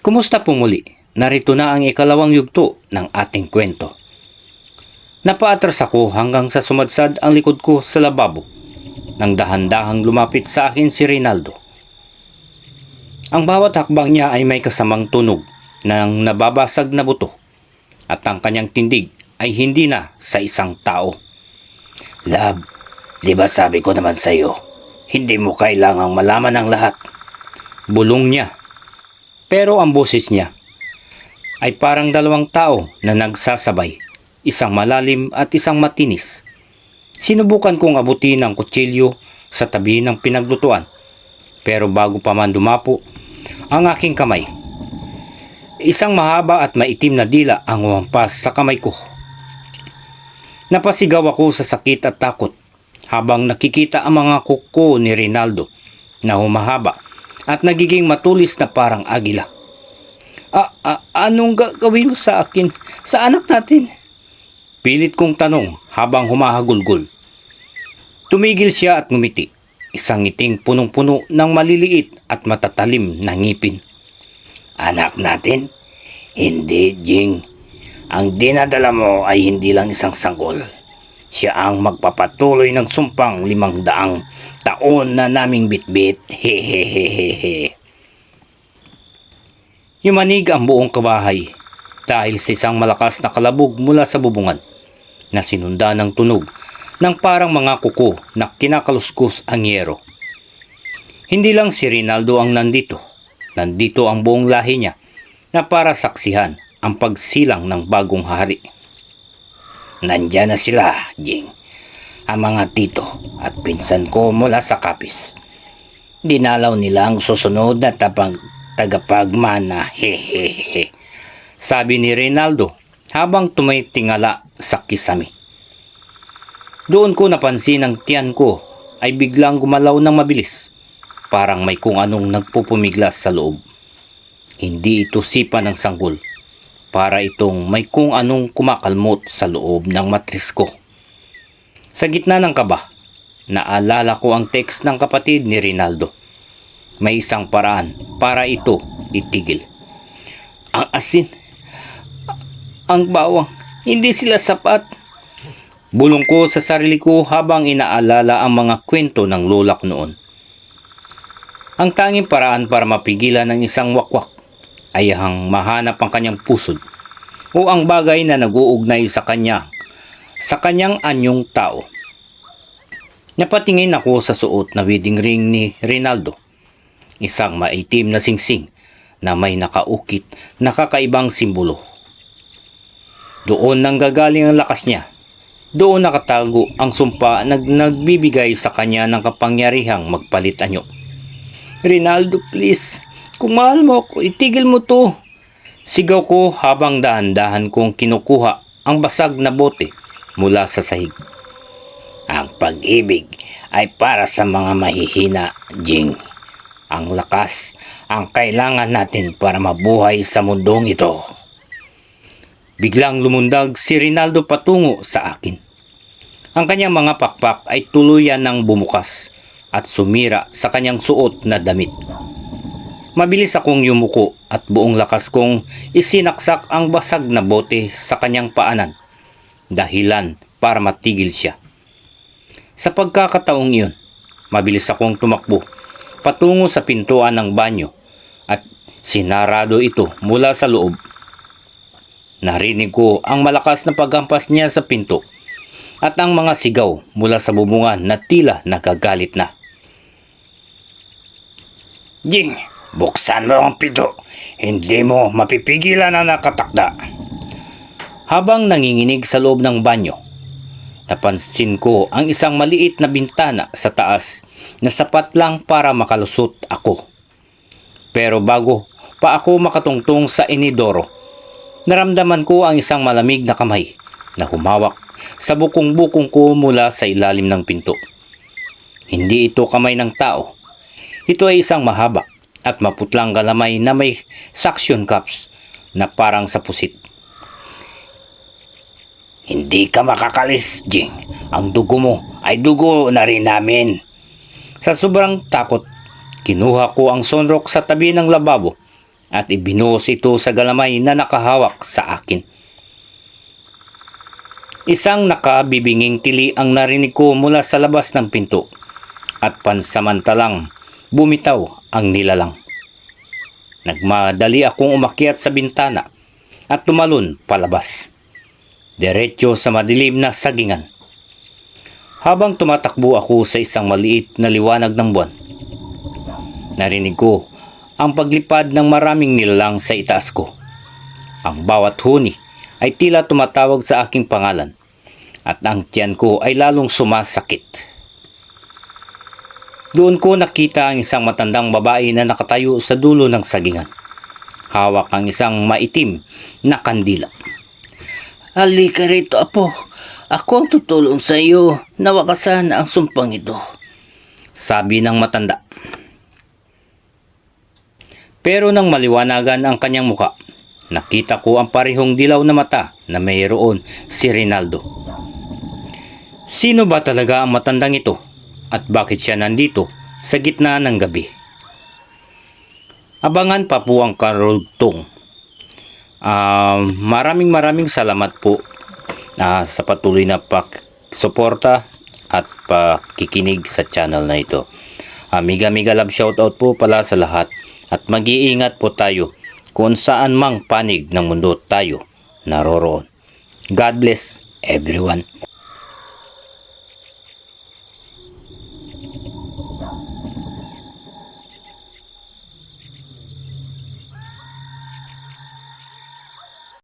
Kumusta po muli? Narito na ang ikalawang yugto ng ating kwento. Napaatras ako hanggang sa sumadsad ang likod ko sa lababo nang dahan-dahang lumapit sa akin si Rinaldo. Ang bawat hakbang niya ay may kasamang tunog ng nababasag na buto at ang kanyang tindig ay hindi na sa isang tao. Love, di ba sabi ko naman sa'yo, hindi mo kailangang malaman ang lahat. Bulong niya. Pero ang boses niya ay parang dalawang tao na nagsasabay, isang malalim at isang matinis. Sinubukan kong abutin ang kutsilyo sa tabi ng pinaglutuan, pero bago pa man dumapo ang aking kamay, isang mahaba at maitim na dila ang umampas sa kamay ko. Napasigaw ako sa sakit at takot habang nakikita ang mga kuko ni Rinaldo na humahaba at nagiging matulis na parang agila. Anong gagawin mo sa akin, sa anak natin? Pilit kong tanong habang humahagulgol. Tumigil siya at ngumiti, isang ngiting punong-puno ng maliliit at matatalim na ngipin. Anak natin? Hindi, Jing. Ang dinadala mo ay hindi lang isang sanggol. Siya ang magpapatuloy ng sumpang 500 taon na naming bitbit. Hehehehe. Yumanig ang buong kabahay dahil sa isang malakas na kalabog mula sa bubungan na sinunda ng tunog ng parang mga kuko na kinakaluskos ang yero. Hindi lang si Rinaldo ang nandito. Nandito ang buong lahi niya na para saksihan ang pagsilang ng bagong hari. Nandyan na sila, Jing. Ang mga tito at pinsan ko mula sa Kapis. Dinalaw nila ang susunod na tagapagmana. Hehehe. Sabi ni Rinaldo habang tumitingala sa kisame. Doon ko napansin ang tiyan ko ay biglang gumalaw ng mabilis. Parang may kung anong nagpupumiglas sa loob. Hindi ito sipa ng sanggol. Para itong may kung anong kumakalmot sa loob ng matris ko. Sa gitna ng kaba, naalala ko ang text ng kapatid ni Rinaldo. May isang paraan para ito itigil. Ang asin, ang bawang, hindi sila sapat. Bulong ko sa sarili ko habang inaalala ang mga kwento ng lola ko noon. Ang tanging paraan para mapigilan ng isang wakwak ay ang mahanap ang kanyang pusod o ang bagay na nag-uugnay sa kanyang anyong tao. Napatingin ako sa suot na wedding ring ni Rinaldo. Isang maitim na singsing na may nakaukit na kakaibang simbolo. Doon nanggagaling ang lakas niya. Doon nakatago ang sumpa na nagbibigay sa kanya ng kapangyarihang magpalit anyo. Rinaldo, please. Kung mahal mo ako, itigil mo to. Sigaw ko habang dahan-dahan kong kinukuha ang basag na bote mula sa sahig. Ang pag-ibig ay para sa mga mahihina, Jing. Ang lakas ang kailangan natin para mabuhay sa mundong ito. Biglang lumundag si Rinaldo patungo sa akin. Ang kanyang mga pakpak ay tuluyan ng bumukas at sumira sa kanyang suot na damit. Mabilis akong yumuko at buong lakas kong isinaksak ang basag na bote sa kanyang paanan. Dahilan para matigil siya. Sa pagkakataong iyon, mabilis akong tumakbo patungo sa pintuan ng banyo at sinarado ito mula sa loob. Narinig ko ang malakas na paghampas niya sa pinto at ang mga sigaw mula sa bubungan na tila nagagalit na. Jing, buksan mo ang pinto. Hindi mo mapipigilan na nakatakda. Habang nanginginig sa loob ng banyo, napansin ko ang isang maliit na bintana sa taas na sapat lang para makalusot ako. Pero bago pa ako makatungtong sa inidoro, naramdaman ko ang isang malamig na kamay na humawak sa bukong-bukong ko mula sa ilalim ng pinto. Hindi ito kamay ng tao. Ito ay isang mahaba at maputlang galamay na may suction cups na parang sa pusit. Hindi ka makakalis, Jing. Ang dugo mo ay dugo na rin namin. Sa sobrang takot, kinuha ko ang sunrock sa tabi ng lababo at ibinuhos ito sa galamay na nakahawak sa akin. Isang nakabibinging tili ang narinig ko mula sa labas ng pinto at pansamantalang bumitaw ang nilalang. Nagmadali akong umakyat sa bintana at tumalon palabas, diretso sa madilim na sagingan. Habang tumatakbo ako sa isang maliit na liwanag ng buwan, narinig ko ang paglipad ng maraming nilalang sa itaas ko. Ang bawat huni ay tila tumatawag sa aking pangalan at ang tiyan ko ay lalong sumasakit. Doon ko nakita ang isang matandang babae na nakatayo sa dulo ng sagingan. Hawak ang isang maitim na kandila. Halika rito, apo. Ako ang tutulong sa iyo na wakasan ang sumpang ito. Sabi ng matanda. Pero nang maliwanagan ang kanyang muka, nakita ko ang parehong dilaw na mata na mayroon si Rinaldo. Sino ba talaga ang matandang ito at bakit siya nandito sa gitna ng gabi? Abangan pa po ang karugtong. Maraming salamat po sa patuloy na suporta at pakikinig sa channel na ito. Mega love shoutout po pala sa lahat at mag-iingat po tayo kung saan mang panig ng mundo tayo naroroon. God bless everyone.